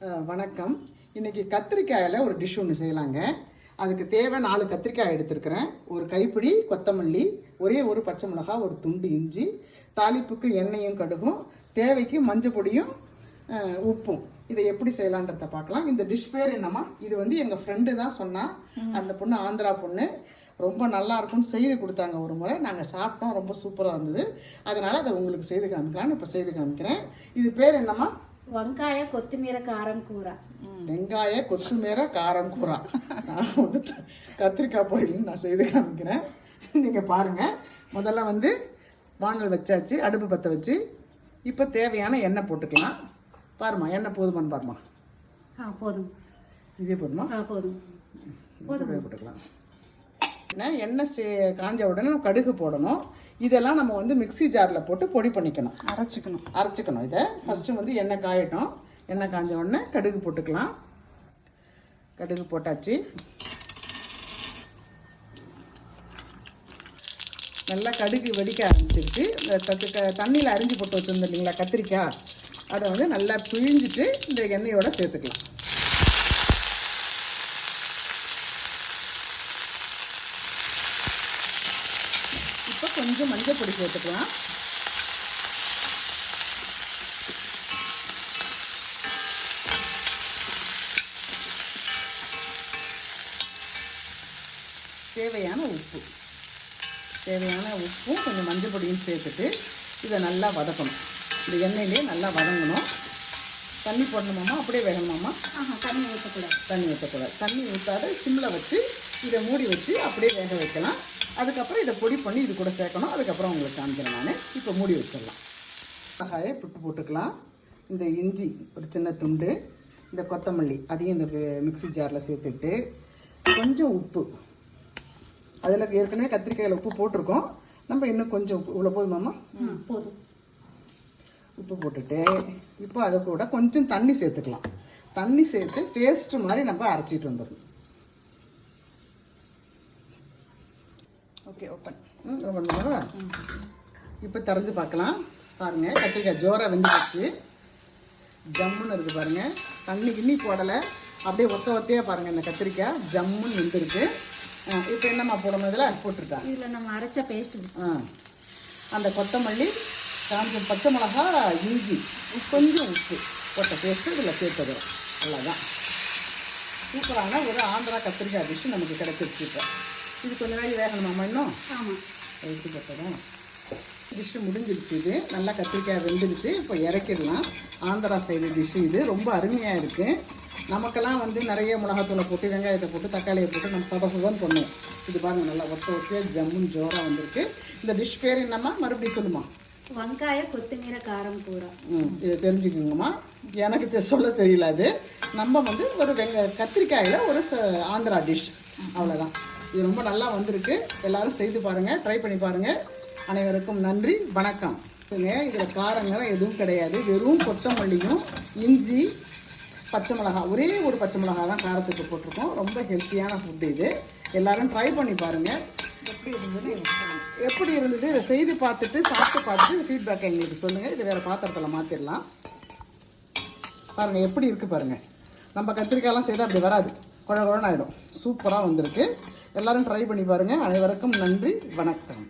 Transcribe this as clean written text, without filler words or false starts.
வணக்கம். இன்றைக்கி கத்திரிக்காயில் ஒரு டிஷ் ஒன்று செய்யலாங்க. அதுக்கு தேவை 4 கத்திரிக்காய் எடுத்துருக்கிறேன், ஒரு கைப்பிடி கொத்தமல்லி, ஒரே ஒரு பச்சை மிளகாய், ஒரு துண்டு இஞ்சி, தாளிப்புக்கு எண்ணெயும் கடுகும், தேவைக்கு மஞ்சள் பொடியும் உப்பும். இதை எப்படி செய்யலான்றத பார்க்கலாம். இந்த டிஷ் பேர் என்னம்மா? இது வந்து எங்கள் ஃப்ரெண்டு தான் சொன்னால். அந்த பொண்ணு ஆந்திரா பொண்ணு, ரொம்ப நல்லா இருக்கும்னு செய்து கொடுத்தாங்க. ஒரு முறை நாங்கள் சாப்பிட்டோம், ரொம்ப சூப்பராக இருந்தது. அதனால் அதை உங்களுக்கு செய்து காமிக்கலான்னு இப்போ செய்து காமிக்கிறேன். இது பேர் என்னம்மா? వంకాయ కొత్తిమీర కారం కూర. வெங்காய கொத்துமீரை காரம் கூரா. நான் வந்து கத்திரிக்காய் பொரியல் நான் செய்து காமிக்கிறேன், நீங்கள் பாருங்கள். முதல்ல வந்து வானல் வச்சாச்சு, அடுப்பு பற்ற வச்சு இப்போ தேவையான எண்ணெய் போட்டுக்கலாம். பாருமா, எண்ணெய் போதுமான்னு பாருமா. போதும். இதே போதுமா? போதும் போட்டுக்கலாம். எண்ணெய் காஞ்ச உடனே நம்ம கடுகு போடணும். இதெல்லாம் நம்ம வந்து மிக்சி ஜாரில் போட்டு பொடி பண்ணிக்கணும், அரைச்சிக்கணும். இதை ஃபஸ்ட்டு வந்து எண்ணெய் காயட்டும். எண்ணெய் காஞ்ச உடனே கடுகு போட்டுக்கலாம். கடுகு போட்டாச்சு. நல்லா கடுகு வெடிக்க ஆரம்பிச்சிருச்சு. தண்ணியில் அரிஞ்சு போட்டு வச்சுருந்தோம் இல்லைங்களா கத்திரிக்காய், அதை வந்து நல்லா பிழிஞ்சிட்டு இந்த எண்ணெயோடு சேர்த்துக்கலாம். இப்போ கொஞ்சம் மஞ்சள் பொடி சேர்த்துக்கலாம். தேவையான உப்பும் கொஞ்சம் மஞ்சள் பொடியும் சேர்த்துட்டு இதை நல்லா வதக்கணும். இந்த எண்ணெயிலே நல்லா வதங்கணும். தண்ணி போடணுமாம்மா? அப்படியே வேகணுமாம்மா? தண்ணி ஊற்றக்கூடாது. தண்ணி ஊற்றாத சிம்மில் வச்சு இதை மூடி வச்சு அப்படியே வேக வைக்கலாம். அதுக்கப்புறம் இதை பொடி பண்ணி இது கூட சேர்க்கணும். அதுக்கப்புறம் உங்களுக்கு காமிக்கிறேன் நான். இப்போ மூடி வச்சிடலாம். மிளகாயை போட்டுக்கலாம். இந்த இஞ்சி ஒரு சின்ன துண்டு, இந்த கொத்தமல்லி அதையும் இந்த மிக்சி ஜாரில் சேர்த்துட்டு கொஞ்சம் உப்பு. அதில் ஏற்கனவே கத்திரிக்காயில் உப்பு போட்டிருக்கோம், நம்ம இன்னும் கொஞ்சம் இவ்வளோ போதுமாம்மா? போதும். உப்பு போட்டுட்டு இப்போ அதை கூட கொஞ்சம் தண்ணி சேர்த்துக்கலாம். தண்ணி சேர்த்து பேஸ்ட்டு மாதிரி நம்ம அரைச்சிட்டு வந்துடணும். ஓகே, ஓப்பன் பண்ணுவோம். இப்போ திறந்து பார்க்கலாம். பாருங்கள், கத்திரிக்காய் ஜோராக வெந்துச்சு, ஜம்முன்னு இருக்குது பாருங்கள். தண்ணி கிண்ணி போடலை, அப்படியே ஒத்தையாக பாருங்கள். இந்த கத்திரிக்காய் ஜம்முன்னு வெந்துருக்கு. இப்போ என்னம்மா போடணும்? இதில் போட்டுருக்காங்க. இதில் நம்ம அரைச்ச பேஸ்ட்டு, அந்த கொத்தமல்லி, காஞ்ச பச்சை மிளகா, இஞ்சி, கொஞ்சம் உப்பு போட்ட பேஸ்ட்டு இதில் சேர்த்துக்கிறோம். அவ்வளோதான். சூப்பரான ஒரு ஆந்திரா கத்திரிக்காய் டிஷ்ஷு நமக்கு கிடைச்சிருச்சு. இப்போ இது கொஞ்ச நாள் வேகணுமாம்மா இன்னும்? ஆமாம், எடுத்து பார்த்தோம். டிஷ்ஷு முடிஞ்சிருச்சு. இது நல்லா கத்திரிக்காய் வெந்துருச்சு. இப்போ இறக்கிடலாம். ஆந்திரா சைடு டிஷ்ஷு இது ரொம்ப அருமையாக இருக்குது. நமக்கெல்லாம் வந்து நிறைய மிளகாத்தூளை போட்டு, வெங்காயத்தை போட்டு, தக்காளியை போட்டு நம்ம சதசுதான் பண்ணுவோம். இது பாருங்கள், நல்லா ஒத்தையாக ஜம்முன்னு ஜோராக வந்திருக்கு. இந்த டிஷ் பேர் என்னம்மா? மறுபடியும் சொல்லுமா? వంకాయ కొత్తిమీర కారం కూర. இதை தெரிஞ்சுக்கோங்கம்மா, எனக்கு சொல்ல தெரியல. அது நம்ம வந்து ஒரு கத்திரிக்காயில் ஒரு ஆந்திரா டிஷ், அவ்வளோதான். இது ரொம்ப நல்லா வந்திருக்கு. எல்லோரும் செய்து பாருங்கள், ட்ரை பண்ணி பாருங்கள். அனைவருக்கும் நன்றி, வணக்கம். இதில் காரங்கள் எதுவும் கிடையாது. வெறும் கொத்தமல்லியும் இஞ்சி, பச்சை மிளகா, ஒரே ஒரு பச்சை மிளகா தான் காரத்துக்கு போட்டிருக்கோம். ரொம்ப ஹெல்த்தியான ஃபுட்டு இது. எல்லோரும் ட்ரை பண்ணி பாருங்கள். எப்படி இருந்தது இதை செய்து பார்த்துட்டு சாப்பிட்டு பார்த்துட்டு ஃபீட்பேக் எங்களுக்கு சொல்லுங்கள். இது வேறு பாத்திரத்தில் மாற்றிடலாம். பாருங்கள் எப்படி இருக்குது பாருங்கள். நம்ம கத்திரிக்காயெல்லாம் செய்தால் அப்படி வராது, குழ குழன்னு ஆகிடும். சூப்பராக வந்திருக்கு. எல்லோரும் ட்ரை பண்ணி பாருங்கள். அனைவருக்கும் நன்றி, வணக்கம்.